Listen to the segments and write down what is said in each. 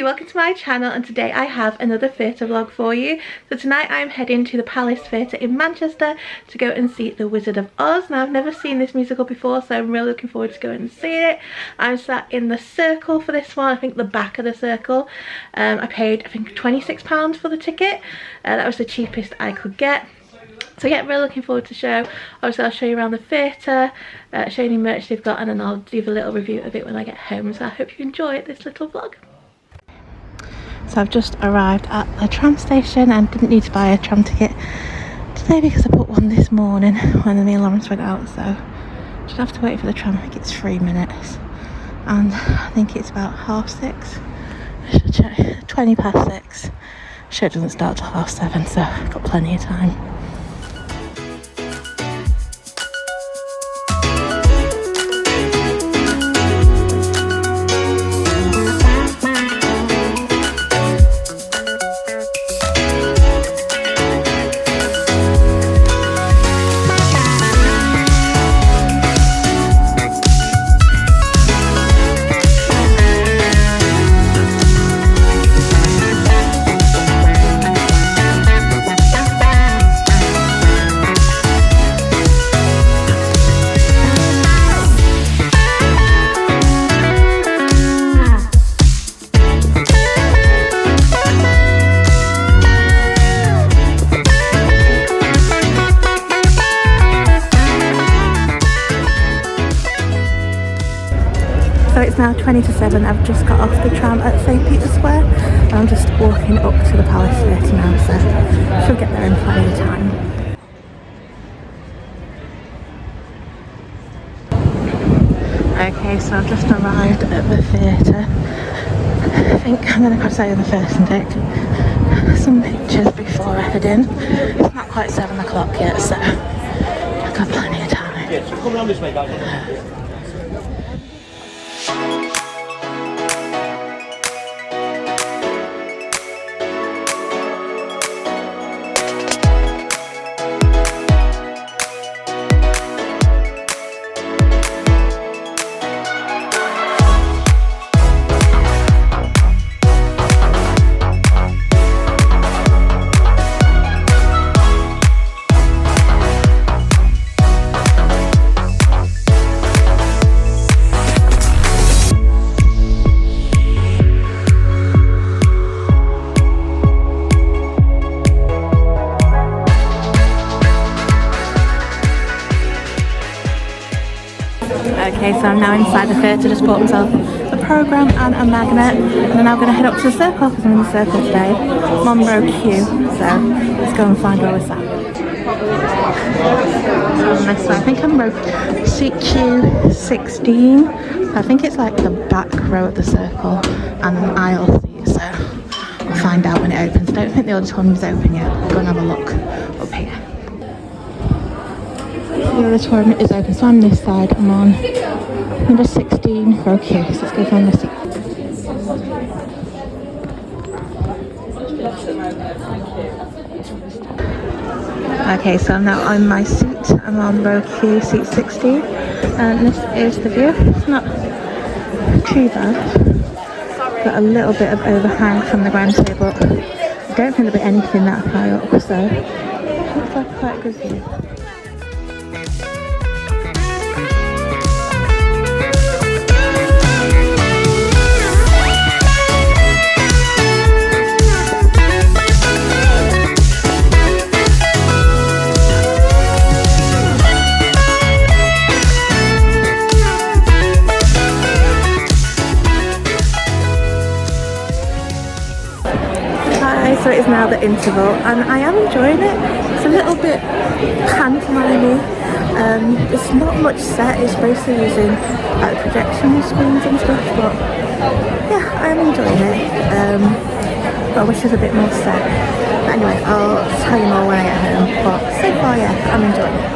welcome to my channel, and today I have another theatre vlog for you. So tonight I'm heading to the Palace Theatre in Manchester to go and see The Wizard of Oz. Now I've never seen this musical before, so I'm really looking forward to going and seeing it. I'm sat in the circle for this one, I think the back of the circle. I paid I think £26 for the ticket. That was the cheapest I could get. So yeah, really looking forward to the show. Obviously I'll show you around the theatre, show you any merch they've got, and then I'll do a little review of it when I get home. So I hope you enjoy this little vlog. So I've just arrived at the tram station and didn't need to buy a tram ticket today because I booked one this morning when the alarm went out. So just have to wait for the tram. I think it's 3 minutes and I think it's about 6:30. I should check. 20 past 6. Show doesn't start till 7:30, so I've got plenty of time. So it's now 20 to 7, I've just got off the tram at St. Peter's Square and I'm just walking up to the Palace Theatre now, so I should get there in plenty of time. Okay, so I've just arrived at the theatre. I think I'm going to cross over the first and take some pictures before I head in. It's not quite 7 o'clock yet, so I've got plenty of time. Yeah, so come around this way, guys. Okay, so I'm now inside the theatre, just bought myself a programme and a magnet, and then I'm going to head up to the circle because I'm in the circle today. I'm on row Q, so let's go and find where we're sat. So I think I'm row seat Q16. I think it's like the back row of the circle and an aisle seat, so we'll find out when it opens. I don't think the auditorium is open yet. We'll go and have a look up here. The auditorium is open, so I'm this side. I'm on number 16 row Q, so let's go find the seat. Okay, so I'm now on my seat. I'm on row Q, seat 16, and this is the view. It's not too bad. Got a little bit of overhang from the grand table. I don't think there'll be anything that high up, so it looks like quite a good view. So it is now the interval and I am enjoying it. It's a little bit pantomime-y. It's not much set, it's basically using like projection screens and stuff, but yeah, I am enjoying it. But I wish there's a bit more set. But anyway, I'll tell you more when I get home, but so far yeah, I'm enjoying it.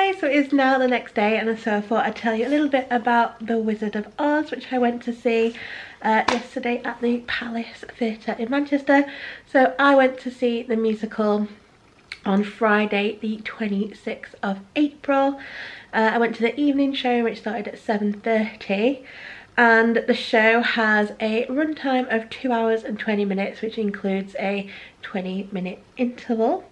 Hi, so it is now the next day, and so I thought I'd tell you a little bit about the Wizard of Oz, which I went to see yesterday at the Palace Theatre in Manchester. So I went to see the musical on Friday the 26th of April. I went to the evening show, which started at 7:30, and the show has a runtime of 2 hours and 20 minutes, which includes a 20-minute interval.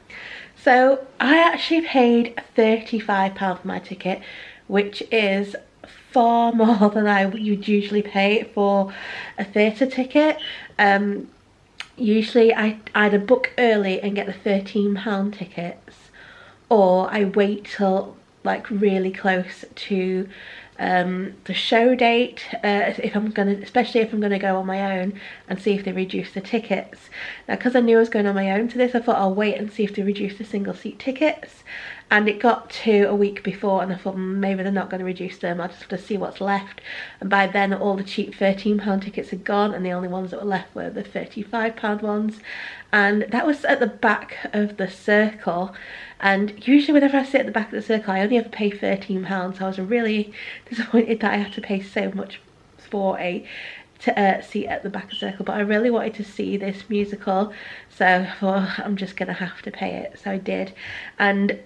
So I actually paid £35 for my ticket, which is far more than I would usually pay for a theatre ticket. Usually I either book early and get the £13 tickets, or I wait till like really close to the show date, especially if I'm gonna go on my own, and see if they reduce the tickets. Now, because I knew I was going on my own to this, I thought I'll wait and see if they reduce the single seat tickets, and it got to a week before, and I thought maybe they're not going to reduce them, I'll just have to see what's left. And by then all the cheap £13 tickets had gone, and the only ones that were left were the £35 ones, and that was at the back of the circle. And usually whenever I sit at the back of the circle, I only ever pay £13, so I was really disappointed that I had to pay so much for a seat at the back of the circle. But I really wanted to see this musical, so I thought I'm just gonna have to pay it, so I did. And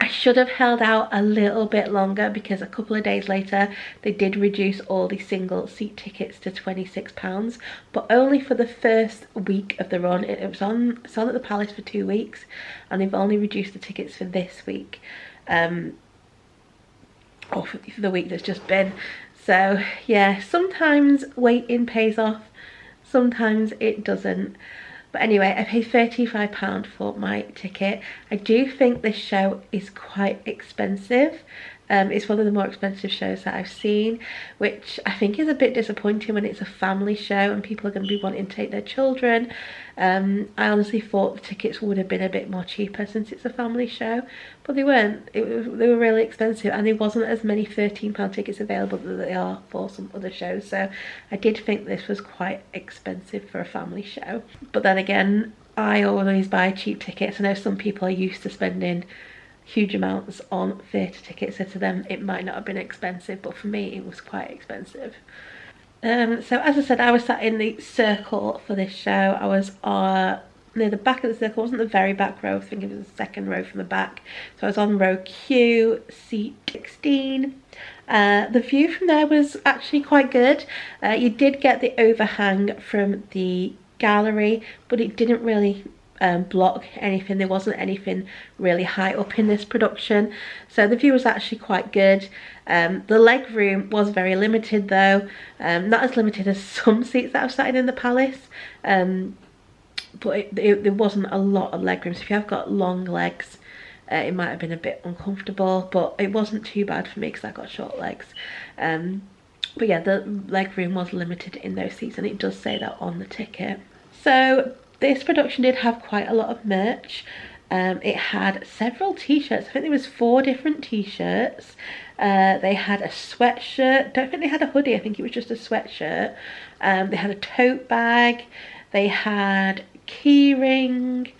I should have held out a little bit longer, because a couple of days later they did reduce all the single seat tickets to £26, but only for the first week of the run. It's on at the Palace for 2 weeks, and they've only reduced the tickets for this week, or for the week that's just been. So yeah, sometimes waiting pays off, sometimes it doesn't. But anyway, I paid £35 for my ticket. I do think this show is quite expensive. It's one of the more expensive shows that I've seen, which I think is a bit disappointing when it's a family show and people are going to be wanting to take their children. I honestly thought the tickets would have been a bit more cheaper since it's a family show, but they weren't. They were really expensive, and there wasn't as many £13 tickets available that there are for some other shows. So I did think this was quite expensive for a family show. But then again, I always buy cheap tickets. I know some people are used to spending huge amounts on theatre tickets, so to them it might not have been expensive, but for me it was quite expensive. So as I said, I was sat in the circle for this show. I was near the back of the circle. It wasn't the very back row, I think it was the second row from the back, so I was on row Q, seat 16. The view from there was actually quite good. You did get the overhang from the gallery, but it didn't really block anything. There wasn't anything really high up in this production, so the view was actually quite good. The leg room was very limited though, not as limited as some seats that I've sat in the Palace, but there wasn't a lot of leg room, so if you have got long legs it might have been a bit uncomfortable, but it wasn't too bad for me because I got short legs. But yeah, the leg room was limited in those seats, and it does say that on the ticket. So this production did have quite a lot of merch. It had several t-shirts. I think there was 4 different t-shirts. They had a sweatshirt. Don't think they had a hoodie. I think it was just a sweatshirt. They had a tote bag. They had key ring.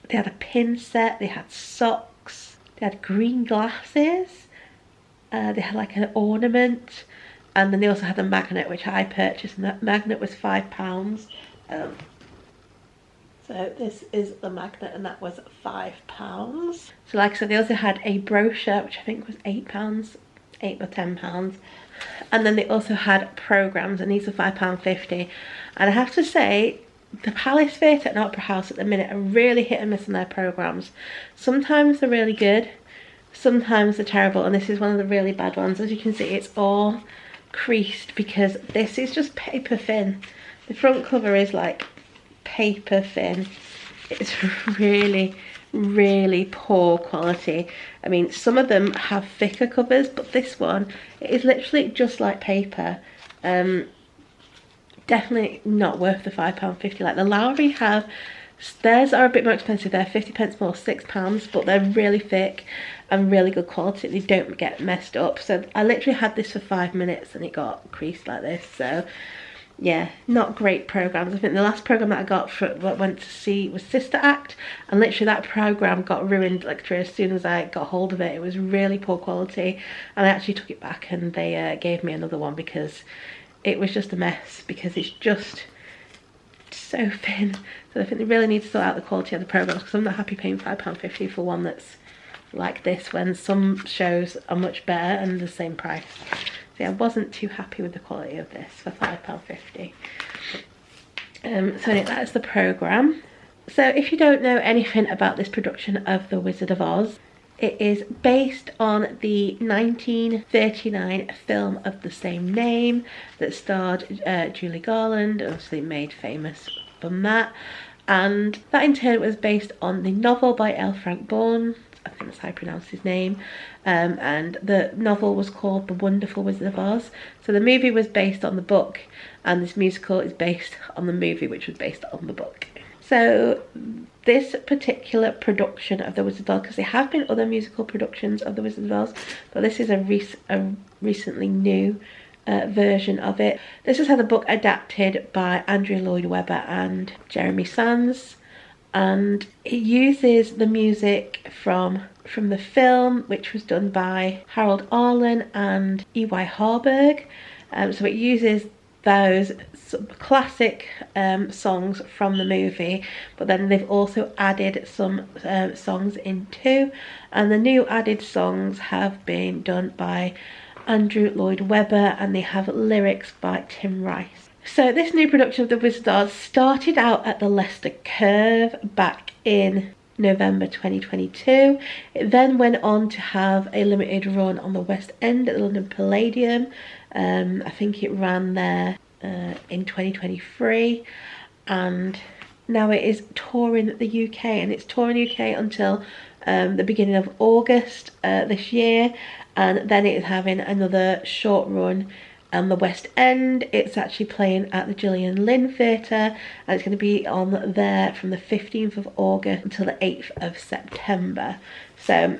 They had a pin set. They had socks. They had green glasses. They had like an ornament. And then they also had a magnet, which I purchased, and that magnet was £5. So this is the magnet, and that was £5. So like I said, they also had a brochure, which I think was £8, £8 or £10. And then they also had programmes, and these are £5.50. And I have to say, the Palace Theatre and Opera House at the minute are really hit and miss on their programmes. Sometimes they're really good, sometimes they're terrible, and this is one of the really bad ones. As you can see, it's all creased because this is just paper thin. The front cover is like paper thin. It's really poor quality. I mean, some of them have thicker covers, but this one, it is literally just like paper. Definitely not worth the £5.50. Like the Lowry have, theirs are a bit more expensive. They're 50p more, £6, but they're really thick and really good quality. They don't get messed up. So I literally had this for 5 minutes and it got creased like this. So yeah, not great programs. I think the last program that I got for went to see was Sister Act, and literally that program got ruined literally as soon as I got hold of it. It was really poor quality, and I actually took it back and they gave me another one because it was just a mess, because it's just so thin. So I think they really need to sort out the quality of the programs, because I'm not happy paying £5.50 for one that's like this when some shows are much better and the same price. So yeah, I wasn't too happy with the quality of this for £5.50. So anyway, that's the programme. So if you don't know anything about this production of The Wizard of Oz, it is based on the 1939 film of the same name that starred Julie Garland, obviously made famous from that. And that in turn was based on the novel by L. Frank Baum, I think that's how I pronounce his name, and the novel was called The Wonderful Wizard of Oz. So the movie was based on the book, and this musical is based on the movie, which was based on the book. So this particular production of The Wizard of Oz, because there have been other musical productions of The Wizard of Oz, but this is a recently new version of it. This is how the book adapted by Andrew Lloyd Webber and Jeremy Sands, and it uses the music from the film, which was done by Harold Arlen and E.Y. Harburg. So it uses those classic songs from the movie, but then they've also added some songs in too, and the new added songs have been done by Andrew Lloyd Webber, and they have lyrics by Tim Rice. So this new production of The Wizard of Oz started out at the Leicester Curve back in November 2022. It then went on to have a limited run on the West End at the London Palladium. I think it ran there in 2023, and now it is touring the UK, and it's touring the UK until the beginning of August this year, and then it is having another short run on the West End. It's actually playing at the Gillian Lynn Theatre, and it's going to be on there from the 15th of August until the 8th of September. So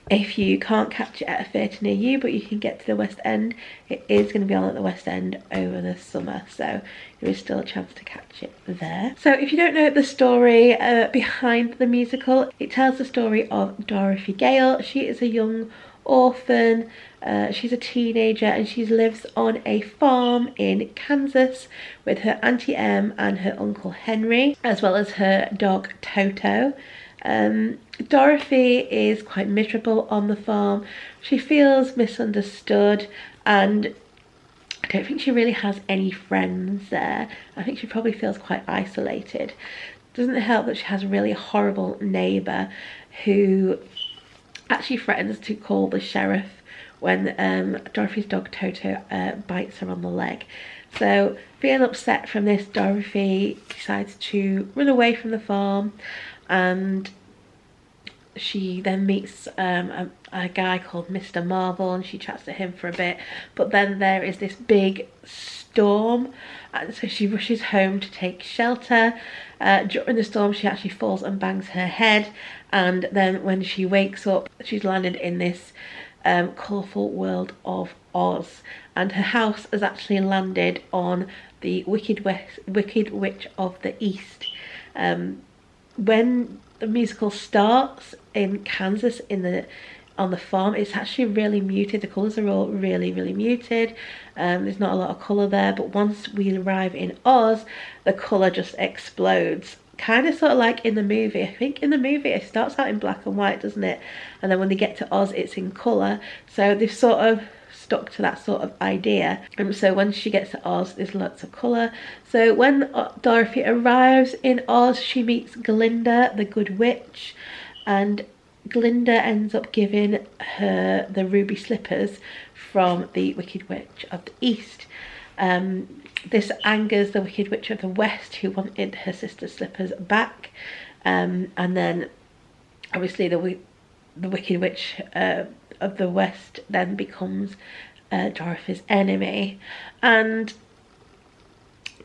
if you can't catch it at a theatre near you, but you can get to the West End, it is going to be on at the West End over the summer, so there is still a chance to catch it there. So if you don't know the story behind the musical, it tells the story of Dorothy Gale. She is a young orphan, she's a teenager, and she lives on a farm in Kansas with her Auntie Em and her Uncle Henry, as well as her dog Toto. Dorothy is quite miserable on the farm. She feels misunderstood, and I don't think she really has any friends there. I think she probably feels quite isolated. Doesn't help that she has a really horrible neighbour who actually threatens to call the sheriff when Dorothy's dog Toto bites her on the leg. So feeling upset from this, Dorothy decides to run away from the farm, and she then meets a guy called Mr. Marvel, and she chats to him for a bit, but then there is this big storm, and so she rushes home to take shelter. During the storm she actually falls and bangs her head, and then when she wakes up she's landed in this colourful world of Oz, and her house has actually landed on the Wicked Witch of the East. When the musical starts in Kansas on the farm, it's actually really muted. The colours are all really muted. There's not a lot of colour there, but once we arrive in Oz, the colour just explodes. Kind of sort of like in the movie. I think in the movie it starts out in black and white, doesn't it? And then when they get to Oz it's in colour. So they've sort of stuck to that sort of idea. So when she gets to Oz there's lots of colour. So when Dorothy arrives in Oz, she meets Glinda the Good Witch, and Glinda ends up giving her the ruby slippers from the Wicked Witch of the East. This angers the Wicked Witch of the West, who wanted her sister's slippers back, and then obviously the Wicked Witch of the West then becomes Dorothy's enemy, and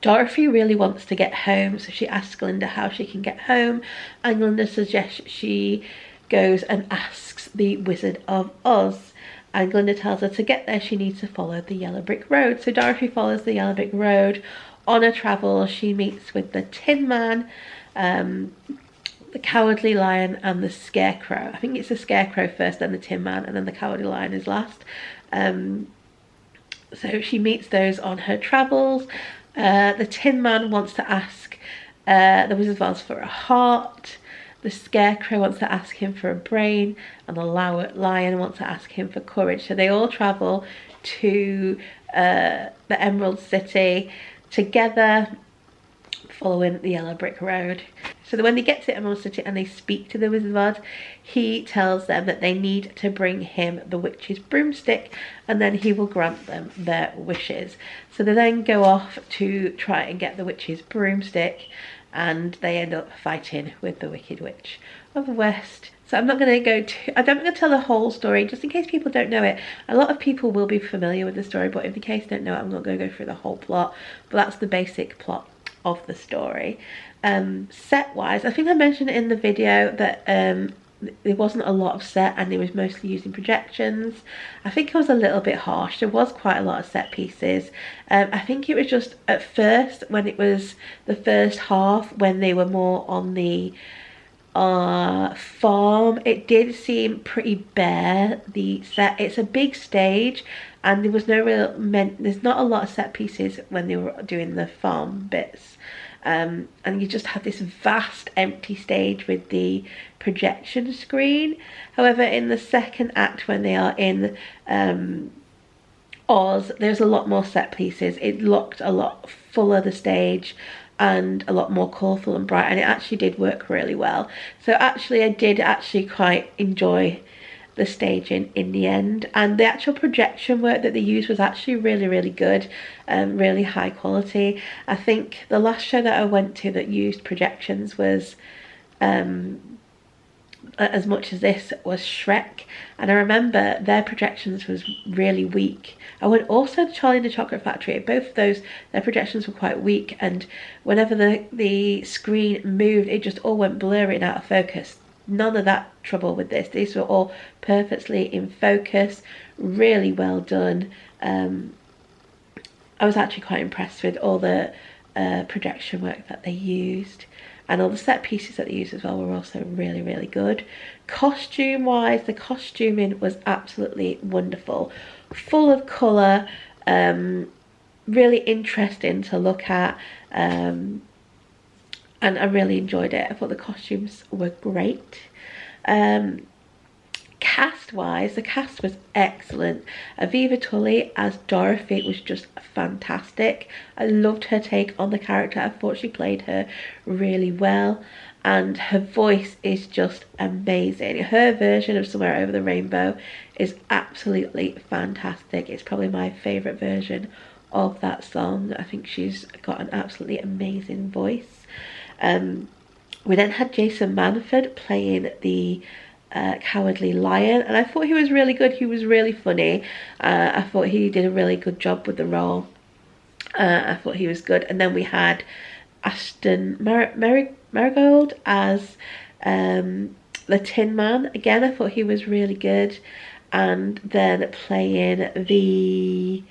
Dorothy really wants to get home, so she asks Glinda how she can get home, and Glinda suggests she goes and asks the Wizard of Oz. and Glinda tells her to get there she needs to follow the yellow brick road. So Dorothy follows the yellow brick road. On her travels she meets with the Tin Man, the Cowardly Lion and the Scarecrow. I think it's the Scarecrow first, then the Tin Man, and then the Cowardly Lion is last. So she meets those on her travels. The Tin Man wants to ask the Wizard of Oz for a heart. The Scarecrow wants to ask him for a brain, and the Lion wants to ask him for courage. So they all travel to the Emerald City together, following the yellow brick road. So when they get to Emerald City and they speak to the Wizard of Oz, he tells them that they need to bring him the witch's broomstick, and then he will grant them their wishes. So they then go off to try and get the witch's broomstick, and they end up fighting with the Wicked Witch of the West. So I'm not going to I'm not going to tell the whole story, just in case people don't know it. A lot of people will be familiar with the story, but in case they don't know it, I'm not going to go through the whole plot. But that's the basic plot of the story. Set wise, I think I mentioned in the video that there wasn't a lot of set, and it was mostly using projections. I think it was a little bit harsh. There was quite a lot of set pieces. I think it was just at first, when it was the first half, when they were more on the farm, it did seem pretty bare, the set. It's a big stage, and there was no real there's not a lot of set pieces when they were doing the farm bits. And you just have this vast empty stage with the projection screen. However, in the second act, when they are in Oz, there's a lot more set pieces. It looked a lot fuller, the stage, and a lot more colourful and bright, and it actually did work really well. So actually I did actually quite enjoy the staging in the end, and the actual projection work that they used was actually really good, really high quality. I think the last show that I went to that used projections was as much as this was Shrek, and I remember their projections was really weak. I went also to Charlie and the Chocolate Factory. Both of those, their projections were quite weak, and whenever the screen moved, it just all went blurry and out of focus. None of that trouble with this. These were all perfectly in focus, really well done. I was actually quite impressed with all the projection work that they used, and all the set pieces that they used as well were also really good. Costume wise, the costuming was absolutely wonderful, full of colour, really interesting to look at, and I really enjoyed it. I thought the costumes were great. Cast wise, the cast was excellent. Aviva Tully as Dorothy was just fantastic. I loved her take on the character. I thought she played her really well, and her voice is just amazing. Her version of Somewhere Over the Rainbow is absolutely fantastic. It's probably my favourite version of that song. I think she's got an absolutely amazing voice. We then had Jason Manford playing the Cowardly Lion, and I thought he was really good. He was really funny. I thought he did a really good job with the role. I thought he was good. And then we had Ashton Marigold as the Tin Man. Again, I thought he was really good. And then playing the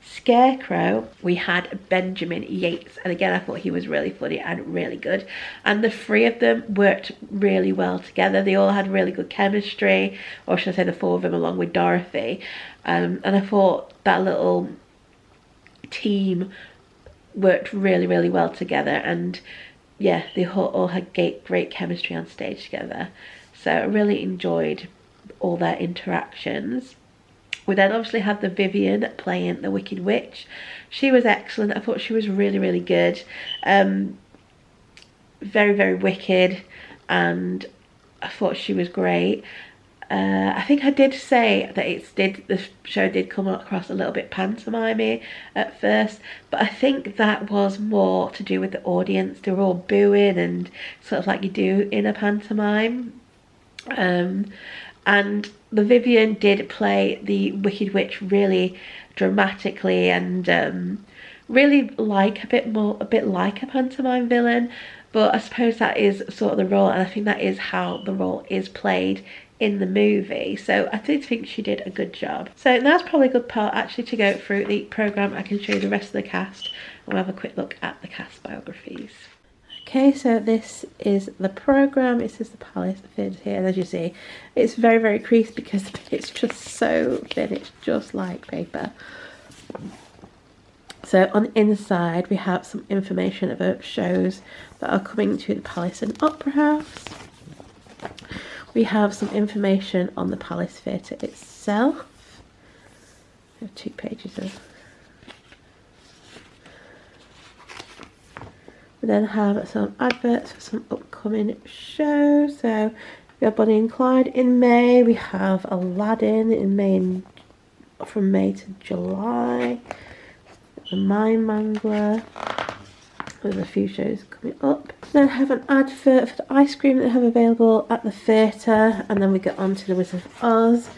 Scarecrow, we had Benjamin Yates, and again I thought he was really funny and really good, and the three of them worked really well together. They all had really good chemistry, or should I say the four of them along with Dorothy, and I thought that little team worked really well together, and yeah, they all had great chemistry on stage together. So I really enjoyed all their interactions. We then obviously had the Vivian playing the Wicked Witch. She was excellent. I thought she was really good. Very wicked, and I thought she was great. I think I did say that the show did come across a little bit pantomime-y at first, but I think that was more to do with the audience. They were all booing, and sort of like you do in a pantomime. And the Vivian did play the Wicked Witch really dramatically, and really like a bit like a pantomime villain. But I suppose that is sort of the role, and I think that is how the role is played in the movie, so I did think she did a good job. So now's probably a good part actually to go through the programme. I can show you the rest of the cast and we'll have a quick look at the cast biographies. Okay, so this is the programme. It says the Palace Theatre here, and as you see, it's very, very creased because it's just so thin. It's just like paper. So on the inside, we have some information about shows that are coming to the Palace and Opera House. We have some information on the Palace Theatre itself. We have 2 pages of. We then have some adverts for some upcoming shows. So we have Bonnie and Clyde in May. We have Aladdin in May, from May to July. The Mind Mangler. There's a few shows coming up. Then have an advert for the ice cream that they have available at the theatre, and then we get on to the Wizard of Oz.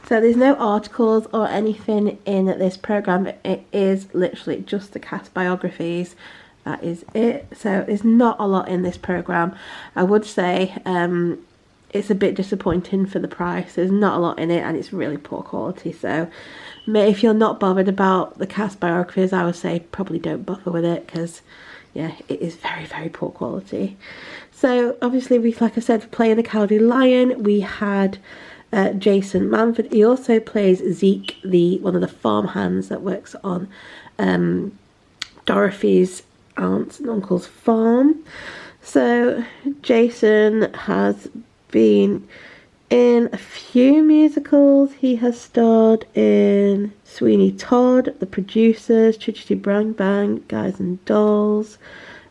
So there's no articles or anything in this programme. It is literally just the cast biographies. That is it. So there's not a lot in this programme. I would say it's a bit disappointing for the price. There's not a lot in it and it's really poor quality. So if you're not bothered about the cast biographies, I would say probably don't bother with it, because yeah, it is very, very poor quality. So obviously, like I said, playing the Cowardly Lion, we had Jason Manford. He also plays Zeke, one of the farmhands that works on Dorothy's aunt's and uncle's farm. So Jason has been in a few musicals. He has starred in Sweeney Todd, The Producers, Chitty Bang Bang, Guys and Dolls,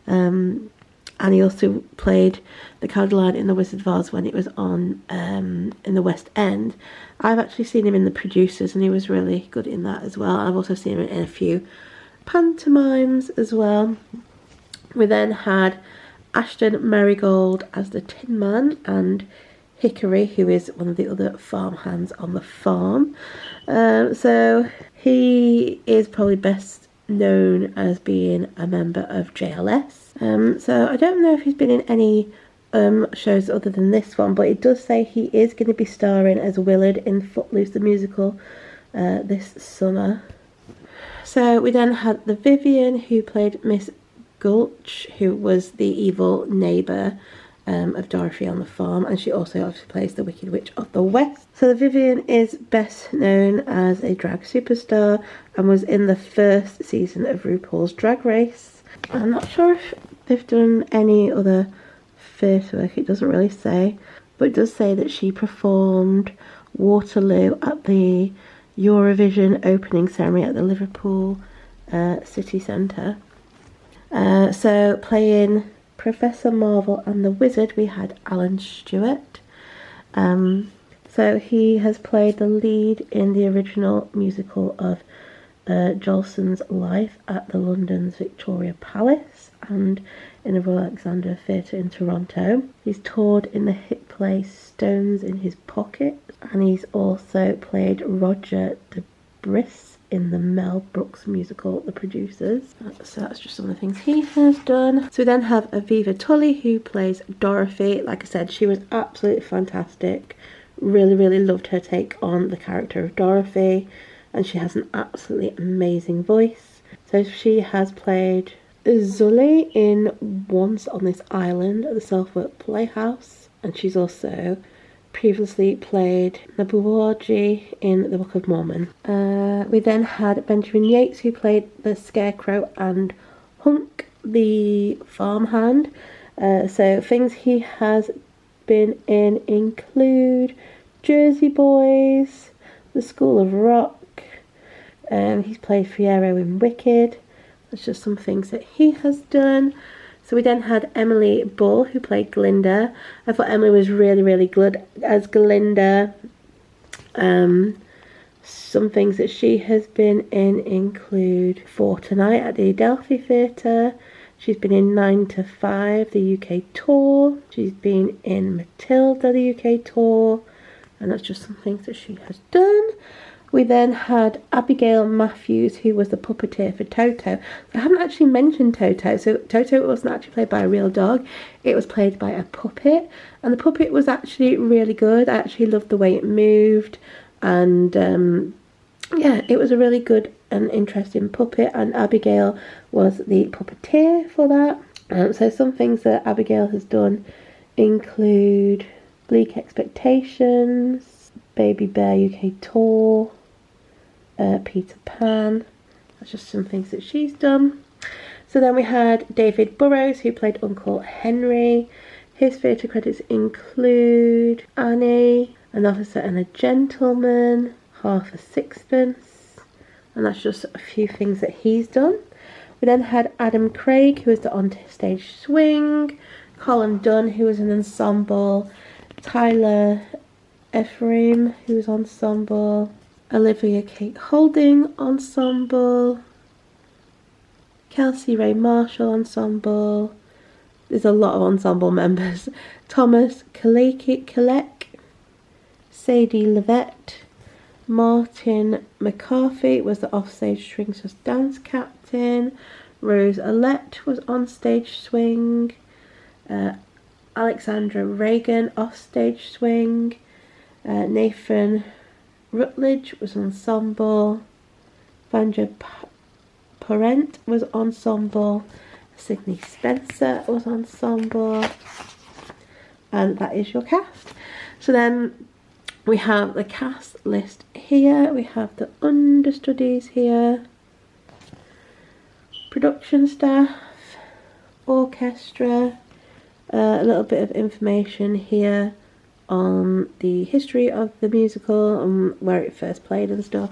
and he also played the Cowardly Lion in The Wizard of Oz when it was on in the West End. I've actually seen him in The Producers and he was really good in that as well. I've also seen him in a few pantomimes as well. We then had Ashton Marigold as the Tin Man, and Hickory, who is one of the other farmhands on the farm. So he is probably best known as being a member of JLS. So I don't know if he's been in any shows other than this one, but it does say he is going to be starring as Willard in Footloose the musical this summer. So we then had the Vivian, who played Miss Gulch, who was the evil neighbour of Dorothy on the farm, and she also obviously plays the Wicked Witch of the West. So the Vivian is best known as a drag superstar and was in the first season of RuPaul's Drag Race. I'm not sure if they've done any other theatre work, it doesn't really say, but it does say that she performed Waterloo at the Eurovision opening ceremony at the Liverpool City Centre. So playing Professor Marvel and the Wizard, we had Alan Stewart. So he has played the lead in the original musical of Jolson's life at the London's Victoria Palace and in the Royal Alexandra Theatre in Toronto. He's toured in the hit play Stones in His Pocket, and he's also played Roger de Bris in the Mel Brooks musical The Producers. So that's just some of the things he has done. So we then have Aviva Tully, who plays Dorothy. Like I said, she was absolutely fantastic. Really, really loved her take on the character of Dorothy, and she has an absolutely amazing voice. So she has played Zully in Once on This Island at the Southwark Playhouse, and she's also previously played Nabuwaji in the Book of Mormon. We then had Benjamin Yates, who played the Scarecrow and Hunk, the farmhand. So things he has been in include Jersey Boys, The School of Rock. He's played Fiyero in Wicked. That's just some things that he has done. So we then had Emily Bull, who played Glinda. I thought Emily was really, really good as Glinda. Some things that she has been in include For Tonight at the Adelphi Theatre. She's been in 9 to 5, the UK tour. She's been in Matilda, the UK tour. And that's just some things that she has done. We then had Abigail Matthews, who was the puppeteer for Toto. I haven't actually mentioned Toto. So Toto wasn't actually played by a real dog. It was played by a puppet. And the puppet was actually really good. I actually loved the way it moved. And yeah, it was a really good and interesting puppet. And Abigail was the puppeteer for that. So some things that Abigail has done include Bleak Expectations, Baby Bear UK Tour, Peter Pan. That's just some things that she's done. So then we had David Burrows, who played Uncle Henry. His theatre credits include Annie, An Officer and a Gentleman, Half a Sixpence, and that's just a few things that he's done. We then had Adam Craig, who was the on-stage swing, Colin Dunn, who was an ensemble, Tyler Ephraim, who was ensemble, Olivia Kate Holding, ensemble, Kelsey Ray Marshall, ensemble. There's a lot of ensemble members. Thomas Kalek, Sadie Levette, Martin McCarthy was the offstage swing dance captain. Rose Alette was on stage swing. Alexandra Reagan offstage swing. Nathan Rutledge was ensemble. Vanja Parent was ensemble. Sydney Spencer was ensemble. And that is your cast. So then we have the cast list here. We have the understudies here. Production staff. Orchestra. A little bit of information here on the history of the musical and where it first played and stuff.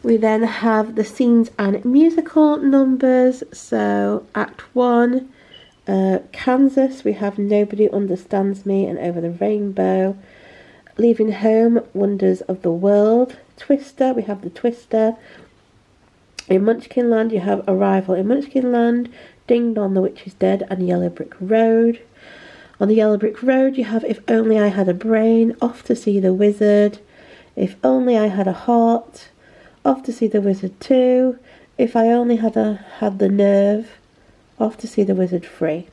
We then have the scenes and musical numbers. So Act 1, Kansas, we have Nobody Understands Me and Over the Rainbow. Leaving Home, Wonders of the World. Twister, we have the Twister. In Munchkinland, you have Arrival in Munchkinland, Ding Dong, the Witch is Dead, and Yellow Brick Road. On the Yellow Brick Road, you have If Only I Had a Brain, Off to See the Wizard. If Only I Had a Heart, Off to See the Wizard 2. If I Only Had the Nerve, Off to See the Wizard 3.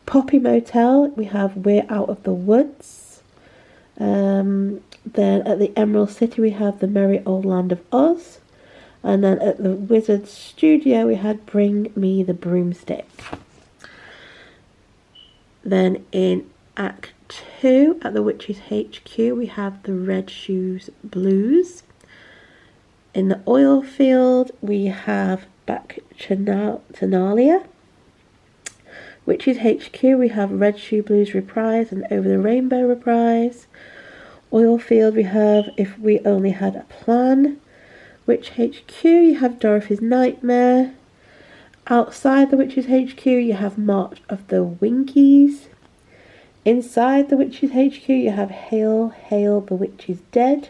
Poppy Motel, we have We're Out of the Woods. Then at the Emerald City, we have The Merry Old Land of Oz. And then at the Wizard Studio, we had Bring Me the Broomstick. Then in Act 2, at the Witches HQ, we have the Red Shoes Blues. In the oil field, we have Bacchanalia. Witches HQ, we have Red Shoe Blues Reprise and Over the Rainbow Reprise. Oil field, we have If We Only Had a Plan. Witch HQ, you have Dorothy's Nightmare. Outside the Witches HQ, you have March of the Winkies. Inside the Witches HQ, you have Hail, Hail, the Witch is Dead.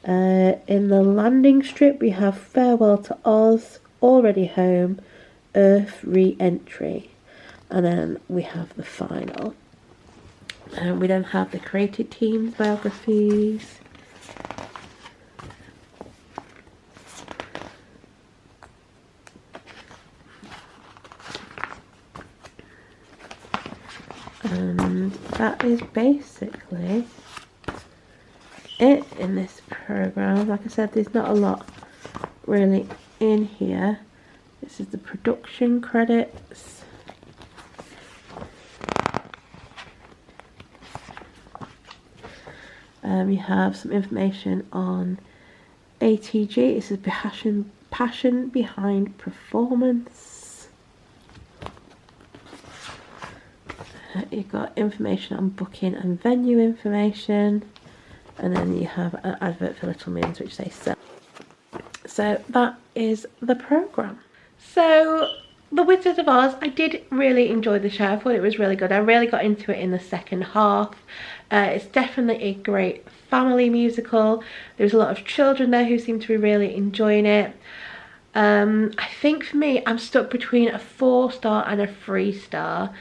In the landing strip, we have Farewell to Oz, Already Home, Earth Re-Entry. And then we have the final. And we then have the created teams biographies. And that is basically it in this program. Like I said, there's not a lot really in here. This is the production credits. We have some information on ATG. This is passion behind performance. You've got information on booking and venue information, and then you have an advert for Little Moons, which they sell. So that is the programme. So The Wizard of Oz, I did really enjoy the show. I thought it was really good. I really got into it in the second half. It's definitely a great family musical. There's a lot of children there who seem to be really enjoying it. I think for me, I'm stuck between a 4-star and a 3-star.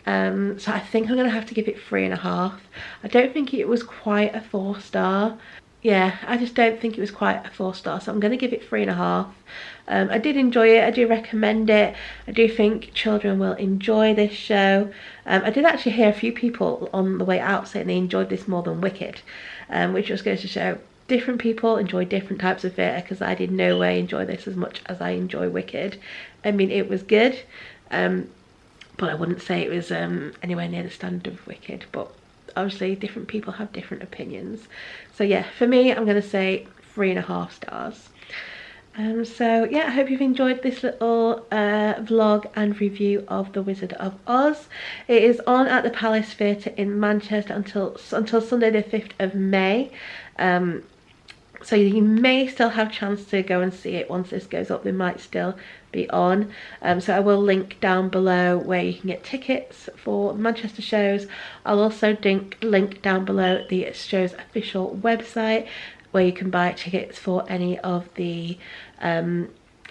So I think I'm going to have to give it 3.5. I don't think it was quite a 4-star. yeah, I just don't think it was quite a 4-star, so I'm going to give it 3.5. I did enjoy it, I do recommend it. I do think children will enjoy this show. I did actually hear a few people on the way out saying they enjoyed this more than Wicked, which just goes to show different people enjoy different types of theatre, because I did no way enjoy this as much as I enjoy Wicked. I mean, it was good, but I wouldn't say it was anywhere near the standard of Wicked, but obviously different people have different opinions. So yeah, for me, I'm going to say 3.5 stars. So yeah, I hope you've enjoyed this little vlog and review of The Wizard of Oz. It is on at the Palace Theatre in Manchester until Sunday the 5th of May. So you may still have a chance to go and see it once this goes up. They might still be on. So I will link down below where you can get tickets for Manchester shows. I'll also link down below the show's official website, where you can buy tickets for any of the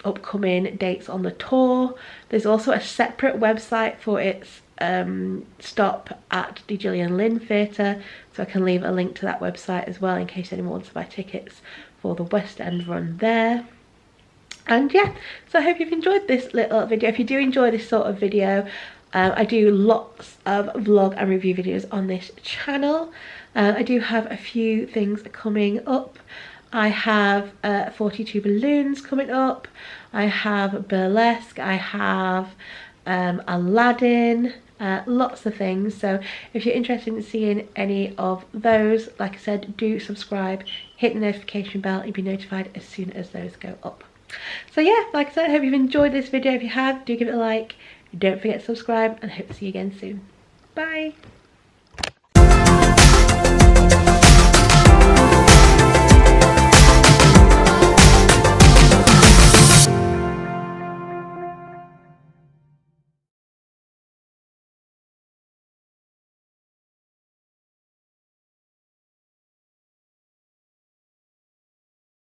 upcoming dates on the tour. There's also a separate website for its stop at the Gillian Lynn Theatre, so I can leave a link to that website as well in case anyone wants to buy tickets for the West End run there. And yeah, so I hope you've enjoyed this little video. If you do enjoy this sort of video, I do lots of vlog and review videos on this channel. I do have a few things coming up. I have 42 balloons coming up. I have burlesque. I have Aladdin. Lots of things. So if you're interested in seeing any of those, like I said, do subscribe, hit the notification bell, and be notified as soon as those go up. So yeah, like I said, I hope you've enjoyed this video. If you have, do give it a like. Don't forget to subscribe, and I hope to see you again soon. Bye.